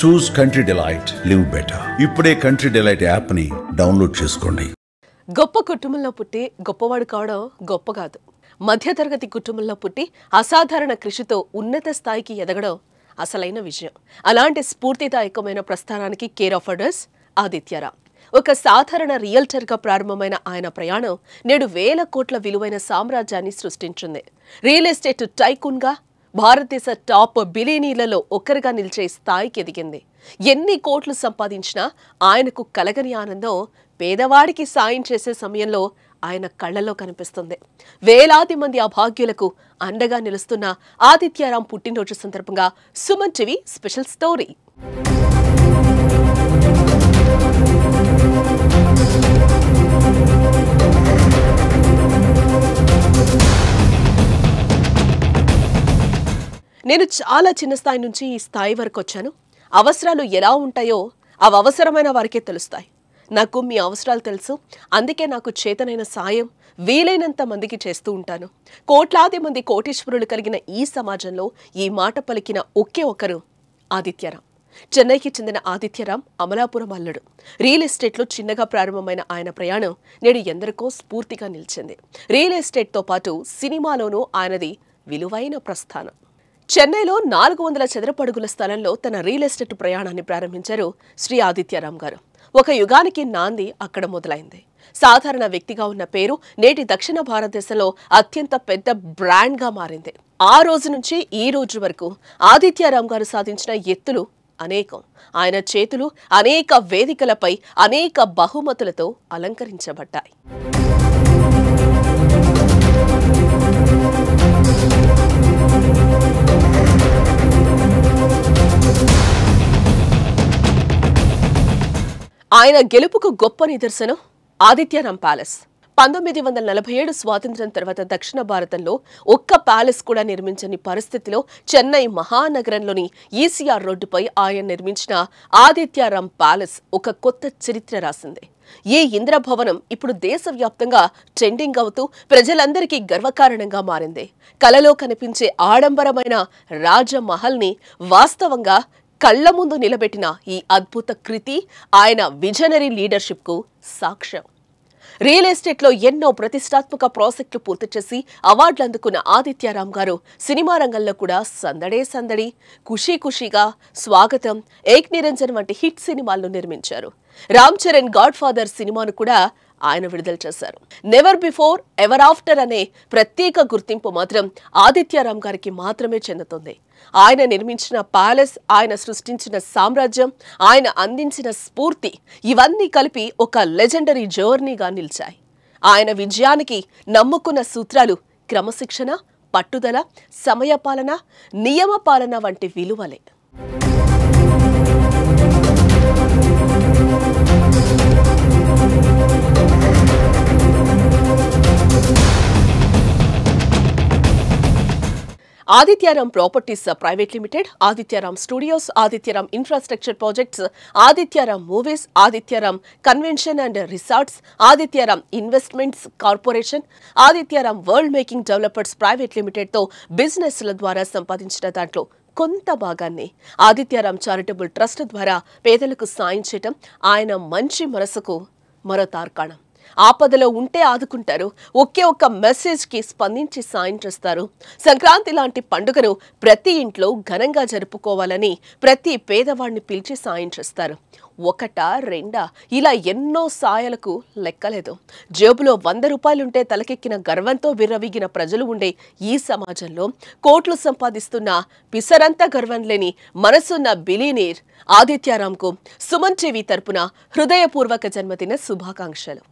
చూస్ country delight, live better. ఇప్పుడే country delight app ని download చేసుకోండి. గొప్ప కుటుంబంలో పుట్టి గొప్పవాడు కావడం గొప్ప కాదు. మధ్యతరగతి కుటుంబంలో పుట్టి అసాధారణ కృషితో ఉన్నత స్థాయికి ఎదగడం అసలైన విజయం. అలాంటి స్ఫూర్తిదాయకమైన ప్రస్థానానికి కేర్ ఆఫ్ అడ్రస్ ఆదిత్యరామ్. ఒక సాధారణ రియల్టర్గా ప్రారంభమైన ఆయన ప్రయాణం నేడు వేల కోట్ల విలువైన సామ్రాజ్యాన్ని సృష్టించింది. రియల్ ఎస్టేట్ టైకూన్గా భారతదేశ టాప్ బిలియనీర్లలో ఒకరిగా నిలిచే స్థాయికి ఎదిగింది. ఎన్ని కోట్లు సంపాదించినా ఆయనకు కలగని ఆనందం పేదవాడికి సాయం చేసే సమయంలో ఆయన కళ్లలో కనిపిస్తుంది. వేలాది మంది అభాగ్యులకు అండగా నిలుస్తున్న ఆదిత్యరామ్ పుట్టినరోజు సందర్భంగా సుమన్ టీవీ స్పెషల్ స్టోరీ. నేను చాలా చిన్న స్థాయి నుంచి ఈ స్థాయి వరకు వచ్చాను. అవసరాలు ఎలా ఉంటాయో అవి అవసరమైన వారికే తెలుస్తాయి. నాకు మీ అవసరాలు తెలుసు. అందుకే నాకు చేతనైన సాయం వీలైనంత మందికి చేస్తూ ఉంటాను. కోట్లాది మంది కోటీశ్వరులు కలిగిన ఈ సమాజంలో ఈ మాట పలికిన ఒకే ఒకరు ఆదిత్యరామ్. చెన్నైకి చెందిన ఆదిత్యరామ్ అమలాపురం అల్లుడు. రియల్ ఎస్టేట్లో చిన్నగా ప్రారంభమైన ఆయన ప్రయాణం నేడు ఎందరికో స్ఫూర్తిగా నిలిచింది. రియల్ ఎస్టేట్తో పాటు సినిమాలోనూ ఆయనది విలువైన ప్రస్థానం. చెన్నైలో 400 చదరపు అడుగుల స్థలంలో తన రియల్ ఎస్టేట్ ప్రయాణాన్ని ప్రారంభించారు శ్రీ ఆదిత్యరామ్ గారు. ఒక యుగానికి నాంది అక్కడ మొదలైంది. సాధారణ వ్యక్తిగా ఉన్న పేరు నేటి దక్షిణ భారతదేశంలో అత్యంత పెద్ద బ్రాండ్గా మారింది. ఆ రోజు నుంచి ఈ రోజు వరకు ఆదిత్యరామ్ గారు సాధించిన ఎత్తులు అనేకం. ఆయన చేతులు అనేక వేదికలపై అనేక బహుమతులతో అలంకరించబడ్డాయి. ఆయన గెలుపుకు గొప్ప నిదర్శనం ఆదిత్యరామ్ ప్యాలెస్. 1947 స్వాతంత్ర్యం తర్వాత దక్షిణ భారతంలో ఒక్క ప్యాలెస్ కూడా నిర్మించని పరిస్థితిలో చెన్నై మహానగరంలోని ఈసీఆర్ రోడ్డుపై ఆయన నిర్మించిన ఆదిత్యరామ్ ప్యాలెస్ ఒక కొత్త చరిత్ర రాసింది. ఈ ఇంద్రభవనం ఇప్పుడు దేశవ్యాప్తంగా ట్రెండింగ్ అవుతూ ప్రజలందరికీ గర్వకారణంగా మారింది. కలలో కనిపించే ఆడంబరమైన రాజమహల్ని వాస్తవంగా కళ్ల ముందు నిలబెట్టిన ఈ అద్భుత కృతి ఆయన విజనరీ లీడర్షిప్కు సాక్ష్యం. రియల్ ఎస్టేట్లో ఎన్నో ప్రతిష్టాత్మక ప్రాజెక్టులు పూర్తి చేసి అవార్డులు అందుకున్న ఆదిత్యరామ్ గారు సినిమా రంగంలో కూడా సందడే సందడి, ఖుషీ ఖుషీగా, స్వాగతం, ఏక్ నిరంజన్ వంటి హిట్ సినిమాలను నిర్మించారు. రామ్ చరణ్ గాడ్ ఫాదర్ సినిమాను కూడా ఆయన విడుదల చేశారు. నెవర్ బిఫోర్ ఎవర్ ఆఫ్టర్ అనే ప్రత్యేక గుర్తింపు మాత్రం ఆదిత్యరామ్ గారికి మాత్రమే చెందుతుంది. ఆయన నిర్మించిన ప్యాలెస్, ఆయన సృష్టించిన సామ్రాజ్యం, ఆయన అందించిన స్ఫూర్తి ఇవన్నీ కలిపి ఒక లెజెండరీ జర్నీగా నిలిచాయి. ఆయన విజయానికి నమ్ముకున్న సూత్రాలు క్రమశిక్షణ, పట్టుదల, సమయపాలన, నియమపాలన వంటి విలువలే. Adityaram properties private limited, Adityaram studios, Adityaram infrastructure projects, Adityaram movies, Adityaram convention and resorts, Adityaram investments corporation, Adityaram world making developers private లిమిటెడ్తో బిజినెస్ల ద్వారా సంపాదించిన దాంట్లో కొంత భాగాన్ని ఆదిత్యరామ్ చారిటబుల్ ట్రస్ట్ ద్వారా పేదలకు సాయం చేయటం ఆయన మంచి మనసుకు మరో తార్కాణం. ఆపదలో ఉంటే ఆదుకుంటారు. ఒకే ఒక్క మెసేజ్కి స్పందించి సాయం చేస్తారు. సంక్రాంతి లాంటి పండుగను ప్రతి ఇంట్లో ఘనంగా జరుపుకోవాలని ప్రతి పేదవాడిని పిలిచి సాయం చేస్తారు. ఒకటా రెండా ఇలా ఎన్నో సాయాలకు లెక్కలేదు. జేబులో 100 రూపాయలుంటే తలకెక్కిన గర్వంతో విర్రవీగిన ప్రజలు ఉండే ఈ సమాజంలో కోట్లు సంపాదిస్తున్న పిసరంత గర్వం లేని మనసున్న బిలియనీర్ ఆదిత్యరామ్కు సుమన్ టీవీ తరపున హృదయపూర్వక జన్మదిన శుభాకాంక్షలు.